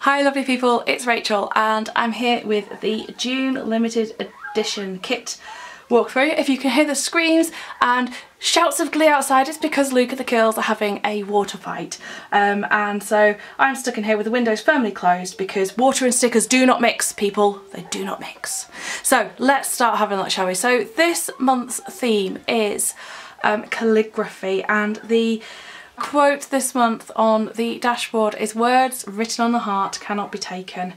Hi lovely people, it's Rachel and I'm here with the June limited edition kit walkthrough. If you can hear the screams and shouts of glee outside, it's because Luke and the girls are having a water fight. And so I'm stuck in here with the windows firmly closed because water and stickers do not mix, people. They do not mix. So let's start having a look, shall we? So this month's theme is calligraphy, and the quote this month on the dashboard is "words written on the heart cannot be taken,"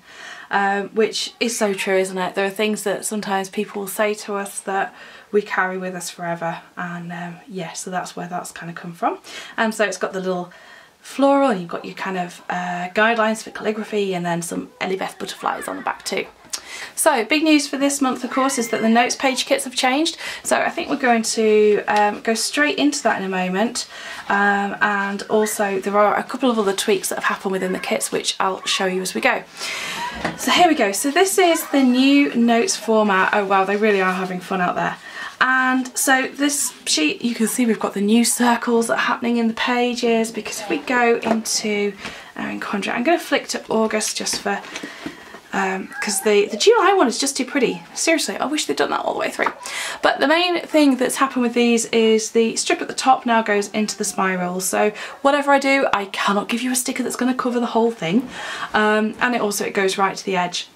which is so true, isn't it? There are things that sometimes people will say to us that we carry with us forever, and yeah, so that's where that's kind of come from. And so it's got the little floral, and you've got your kind of guidelines for calligraphy, and then some EllieBeth butterflies on the back too. So big news for this month of course is that the notes page kits have changed, so I think we're going to go straight into that in a moment, and also there are a couple of other tweaks that have happened within the kits which I'll show you as we go. So here we go. So this is the new notes format. Oh wow, they really are having fun out there. And so this sheet, you can see we've got the new circles that are happening in the pages, because if we go into our Enquiries, I'm going to flick to August just for because the July one is just too pretty. Seriously, I wish they'd done that all the way through. But the main thing that's happened with these is the strip at the top now goes into the spirals. So whatever I do, I cannot give you a sticker that's going to cover the whole thing. And it goes right to the edge.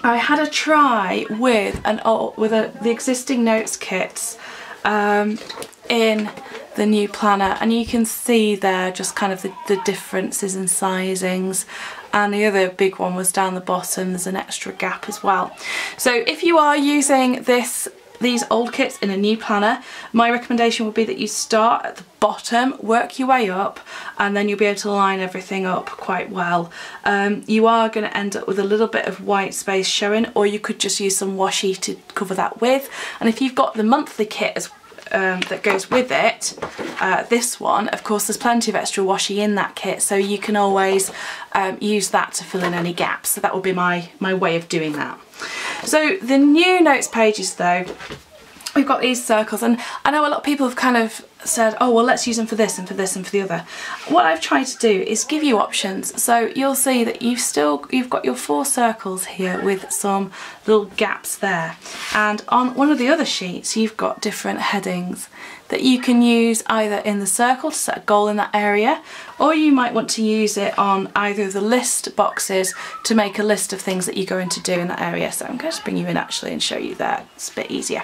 I had a try with the existing notes kits in the new planner, and you can see there just kind of the differences in sizings. And the other big one was down the bottom, there's an extra gap as well. So if you are using these old kits in a new planner, my recommendation would be that you start at the bottom, work your way up, and then you'll be able to line everything up quite well. You are going to end up with a little bit of white space showing, or you could just use some washi to cover that with. And if you've got the monthly kit that goes with it, this one, of course there's plenty of extra washi in that kit, so you can always use that to fill in any gaps. So that will be my way of doing that. So the new notes pages though, we've got these circles, and I know a lot of people have kind of said, oh well, let's use them for this and for this and for the other. What I've tried to do is give you options, so you'll see that you've got your 4 circles here with some little gaps there, and on one of the other sheets you've got different headings that you can use either in the circle to set a goal in that area, or you might want to use it on either of the list boxes to make a list of things that you're going to do in that area. So I'm going to bring you in actually and show you that, it's a bit easier.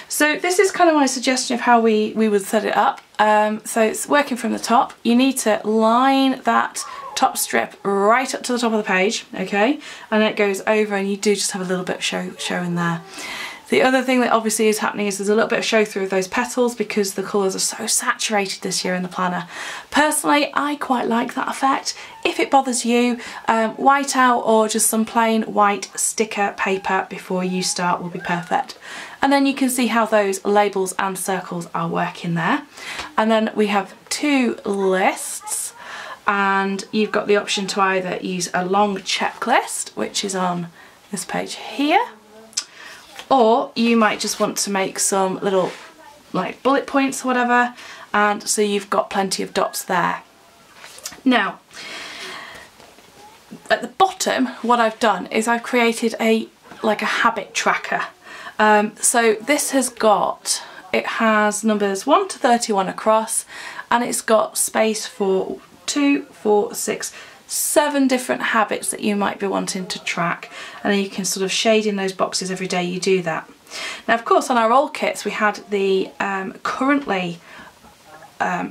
So this is kind of my suggestion of how we would set it up. So it's working from the top. You need to line that top strip right up to the top of the page, okay? And then it goes over, and you do just have a little bit of show in there. The other thing that obviously is happening is there's a little bit of show through of those petals because the colours are so saturated this year in the planner. Personally, I quite like that effect. If it bothers you, white out or just some plain white sticker paper before you start will be perfect. And then you can see how those labels and circles are working there. And then we have 2 lists, and you've got the option to either use a long checklist, which is on this page here, or you might just want to make some little like bullet points or whatever, and so you've got plenty of dots there. Now at the bottom what I've done is I've created a habit tracker. So this has numbers 1 to 31 across, and it's got space for 2, 4, 6, 7 different habits that you might be wanting to track, and then you can sort of shade in those boxes every day you do that. Now of course on our old kits we had the currently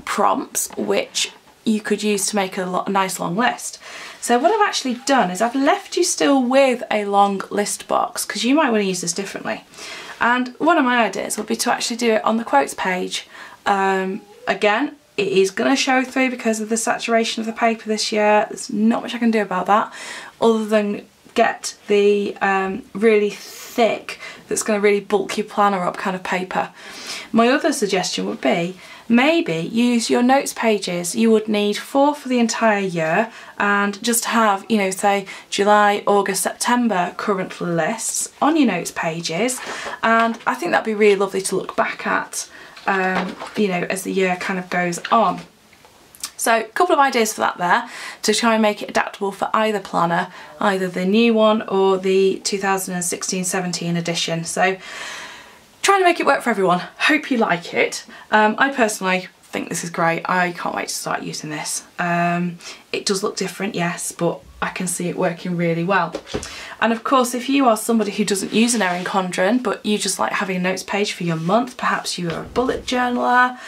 prompts, which you could use to make a nice long list. So what I've actually done is I've left you still with a long list box, because you might want to use this differently. And one of my ideas would be to actually do it on the quotes page. Again, it is going to show through because of the saturation of the paper this year. There's not much I can do about that, other than get the really thick, that's going to really bulk your planner up kind of paper. My other suggestion would be maybe use your notes pages. You would need 4 for the entire year, and just have, you know, say July, August, September current lists on your notes pages, and I think that'd be really lovely to look back at, you know, as the year kind of goes on. So a couple of ideas for that there, to try and make it adaptable for either planner, either the new one or the 2016-17 edition. So trying to make it work for everyone. Hope you like it. I personally think this is great. I can't wait to start using this. It does look different, yes, but I can see it working really well. And of course, if you are somebody who doesn't use an Erin Condren, but you just like having a notes page for your month, perhaps you are a bullet journaler,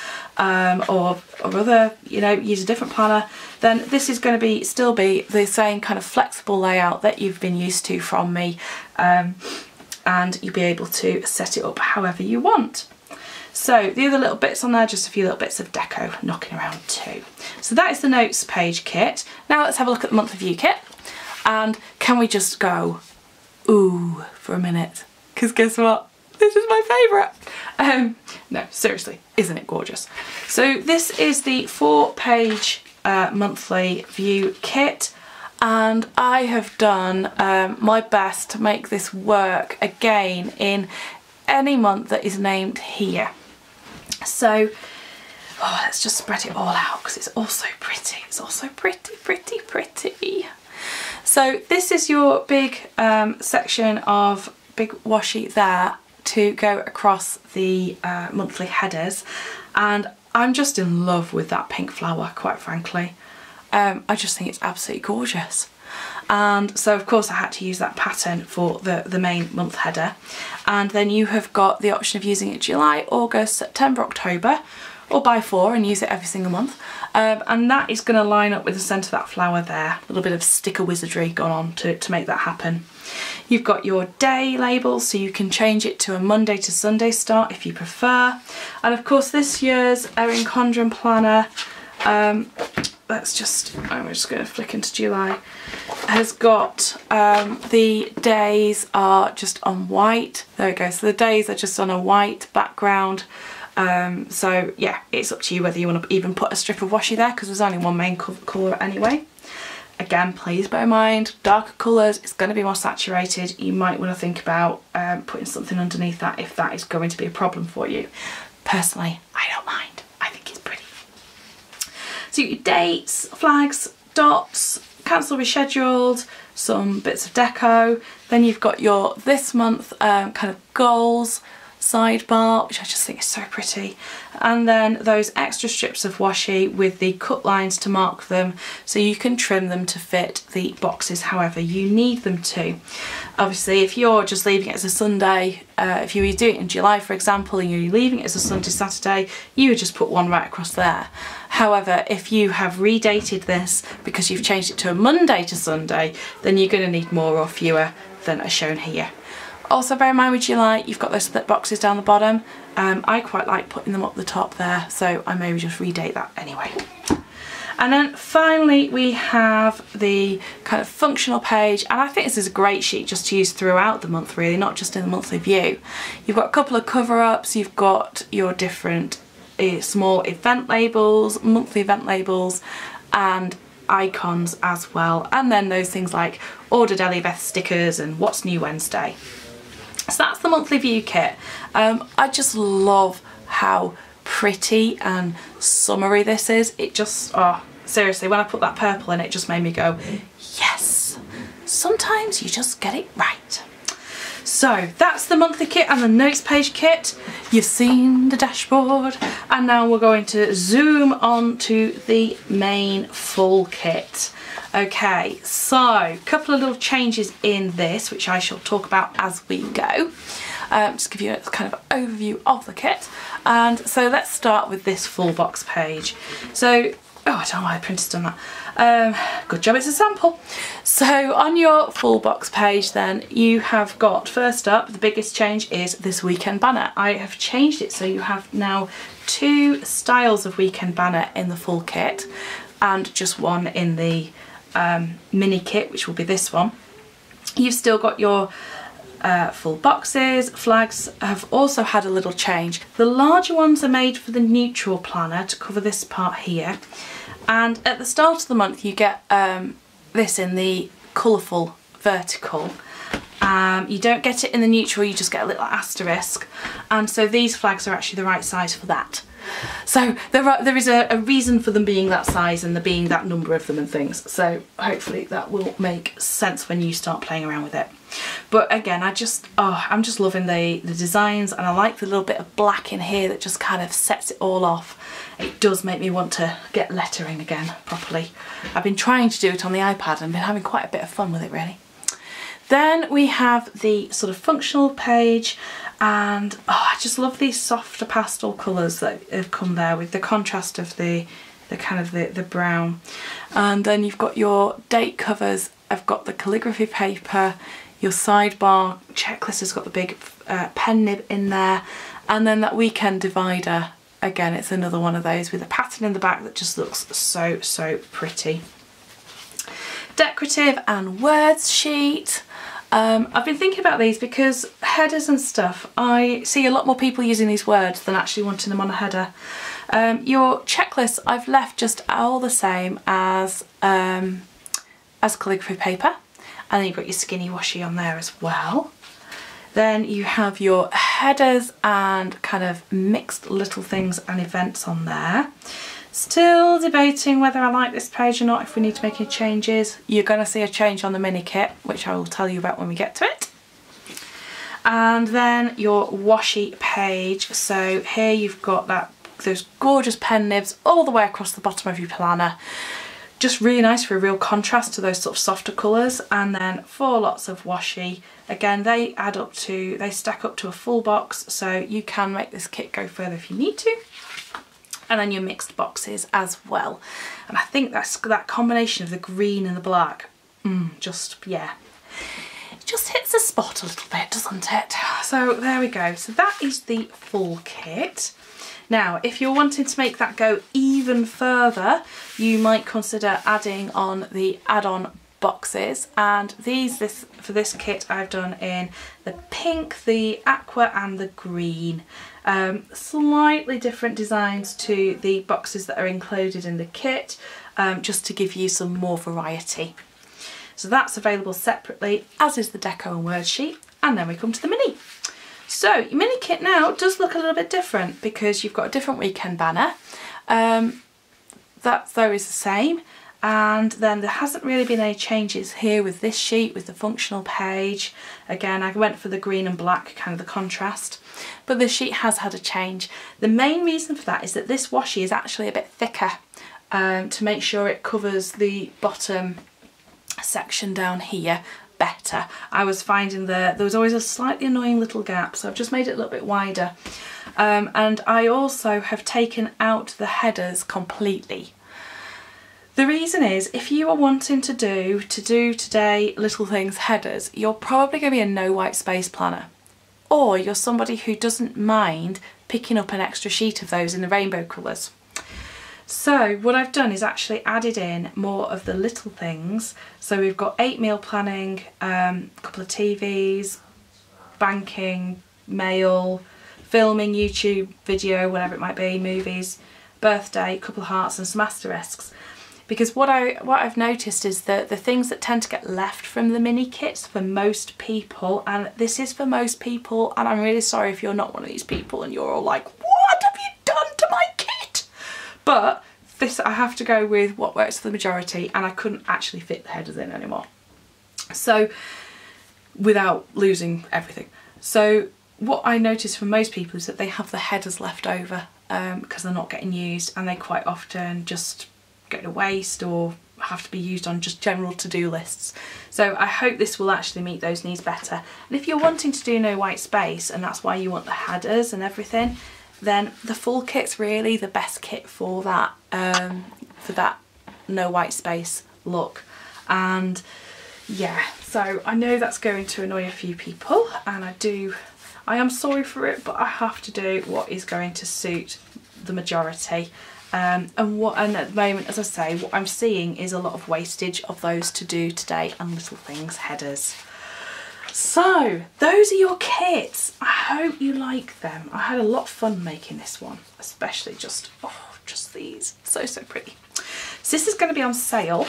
or other, you know, use a different planner, then this is going to still be the same kind of flexible layout that you've been used to from me, and you'll be able to set it up however you want. So the other little bits on there, just a few little bits of deco knocking around too. So that is the notes page kit. Now let's have a look at the monthly view kit, and can we just go ooh for a minute, because guess what, this is my favourite. No, seriously, isn't it gorgeous? So this is the 4-page monthly view kit, and I have done my best to make this work again in any month that is named here. So let's just spread it all out, because it's all so pretty. It's all so pretty, pretty, pretty. So this is your big section of big washi there to go across the monthly headers, and I'm just in love with that pink flower, quite frankly. I just think it's absolutely gorgeous. And so of course I had to use that pattern for the main month header, and then you have got the option of using it July, August, September, October, or by 4 and use it every single month, and that is going to line up with the centre of that flower there. A little bit of sticker wizardry gone on to make that happen. You've got your day labels, so you can change it to a Monday to Sunday start if you prefer. And of course this year's Erin Condren planner, I'm just going to flick into July, has got the days are just on white. There we go, so the days are just on a white background. So yeah, it's up to you whether you want to even put a strip of washi there, because there's only one main colour anyway. Again, please bear in mind, darker colours, it's going to be more saturated. You might want to think about putting something underneath that if that is going to be a problem for you. Personally, I don't mind. I think it's pretty. So your dates, flags, dots, cancel rescheduled, some bits of deco. Then you've got your this month kind of goals sidebar, which I just think is so pretty, and then those extra strips of washi with the cut lines to mark them, so you can trim them to fit the boxes however you need them to. Obviously if you're just leaving it as a Sunday, if you were doing it in July for example and you're leaving it as a Sunday Saturday, you would just put one right across there. However, if you have redated this because you've changed it to a Monday to Sunday, then you're going to need more or fewer than are shown here. Also bear in mind with July, you've got those split boxes down the bottom. I quite like putting them up the top there, so I maybe just redate that anyway. And then finally we have the kind of functional page, and I think this is a great sheet just to use throughout the month really, not just in the monthly view. You've got a couple of cover-ups, you've got your different small event labels, monthly event labels, and icons as well, and then those things like ordered EllieBeth stickers and what's new Wednesday. So that's the monthly view kit. I just love how pretty and summery this is. It just, oh, seriously, when I put that purple in, it just made me go, yes, sometimes you just get it right. So that's the monthly kit and the notes page kit. You've seen the dashboard, and now we're going to zoom on to the main full kit. Okay, so a couple of little changes in this, which I shall talk about as we go. Just give you a kind of overview of the kit. And so let's start with this full box page. So, oh, I don't know why I printed on that. Good job, it's a sample. So on your full box page then, you have got, first up, the biggest change is this weekend banner. I have changed it so you have now 2 styles of weekend banner in the full kit, and just one in the mini kit, which will be this one. You've still got your full boxes. Flags have also had a little change. The larger ones are made for the neutral planner to cover this part here, and at the start of the month you get this in the colourful vertical. You don't get it in the neutral, you just get a little asterisk, and so these flags are actually the right size for that. So there is a reason for them being that size and there being that number of them and things. So hopefully that will make sense when you start playing around with it. But again, I'm just loving the designs, and I like the little bit of black in here that just kind of sets it all off. It does make me want to get lettering again properly. I've been trying to do it on the iPad and been having quite a bit of fun with it really. Then we have the sort of functional page, and I just love these softer pastel colours that have come there with the contrast of the kind of the brown. And then you've got your date covers. I've got the calligraphy paper, your sidebar checklist has got the big pen nib in there, and then that weekend divider. Again, it's another one of those with a pattern in the back that just looks so pretty. Decorative and words sheet. I've been thinking about these because headers and stuff, I see a lot more people using these words than actually wanting them on a header. Your checklist I've left just all the same as calligraphy paper, and then you've got your skinny washi on there as well. Then you have your headers and kind of mixed little things and events on there. Still debating whether I like this page or not, if we need to make any changes. You're going to see a change on the mini kit, which I will tell you about when we get to it. And then your washi page. So here you've got those gorgeous pen nibs all the way across the bottom of your planner. Just really nice for a real contrast to those sort of softer colours. And then 4 lots of washi. Again, they stack up to a full box, so you can make this kit go further if you need to. And then your mixed boxes as well. And I think that combination of the green and the black, it just hits the spot a little bit, doesn't it? So there we go. So that is the full kit. Now, if you're wanting to make that go even further, you might consider adding on the add-on boxes, and for this kit I've done in the pink, the aqua and the green. Slightly different designs to the boxes that are included in the kit, just to give you some more variety. So that's available separately, as is the deco and word sheet. And then we come to the mini. So your mini kit now does look a little bit different because you've got a different weekend banner. That though is the same. And then there hasn't really been any changes here with this sheet, with the functional page. Again, I went for the green and black, kind of the contrast, but this sheet has had a change. The main reason for that is that this washi is actually a bit thicker, to make sure it covers the bottom section down here better. I was finding there was always a slightly annoying little gap, so I've just made it a little bit wider. And I also have taken out the headers completely. The reason is, if you are wanting to do today little things headers, you're probably going to be a no white space planner, or you're somebody who doesn't mind picking up an extra sheet of those in the rainbow colours. So what I've done is actually added in more of the little things. So we've got 8 meal planning, a couple of TVs, banking, mail, filming, YouTube video, whatever it might be, movies, birthday, a couple of hearts and some asterisks. Because what I've noticed is that the things that tend to get left from the mini kits for most people, and this is for most people, and I'm really sorry if you're not one of these people and you're all like, what have you done to my kit? But this, I have to go with what works for the majority, and I couldn't actually fit the headers in anymore. So, without losing everything. So what I noticed for most people is that they have the headers left over because they're not getting used, and they quite often just go to waste or have to be used on just general to-do lists. So I hope this will actually meet those needs better. And if you're wanting to do no white space, and that's why you want the headers and everything, then the full kit's really the best kit for that no white space look. And yeah, so I know that's going to annoy a few people, and I am sorry for it, but I have to do what is going to suit the majority. And at the moment, as I say, what I'm seeing is a lot of wastage of those to do today and little things headers. So those are your kits. I hope you like them. I had a lot of fun making this one, especially just these, so pretty. So this is going to be on sale.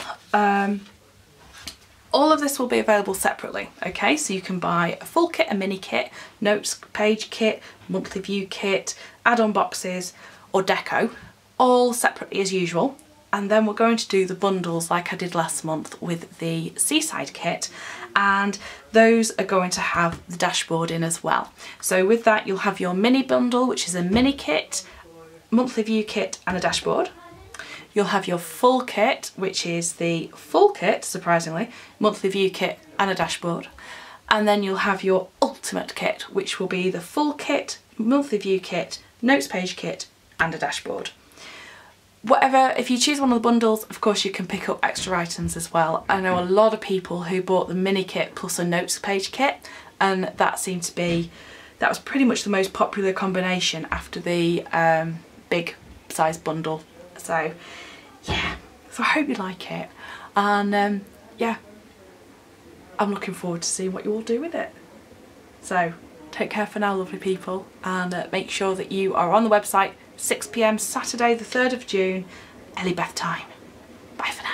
All of this will be available separately, okay? So you can buy a full kit, a mini kit, notes page kit, monthly view kit, add-on boxes, or deco, all separately as usual. And then we're going to do the bundles like I did last month with the Seaside kit, and those are going to have the dashboard in as well. So with that you'll have your mini bundle, which is a mini kit, monthly view kit and a dashboard. You'll have your full kit, which is the full kit, surprisingly, monthly view kit and a dashboard. And then you'll have your ultimate kit, which will be the full kit, monthly view kit, notes page kit and a dashboard. Whatever, if you choose one of the bundles, of course you can pick up extra items as well. I know a lot of people who bought the mini kit plus a notes page kit, and that seemed to be, that was pretty much the most popular combination after the big size bundle. So yeah, so I hope you like it, and yeah, I'm looking forward to seeing what you all do with it. So take care for now, lovely people, and make sure that you are on the website 6 PM Saturday the 3rd of June, EllieBeth time. Bye for now.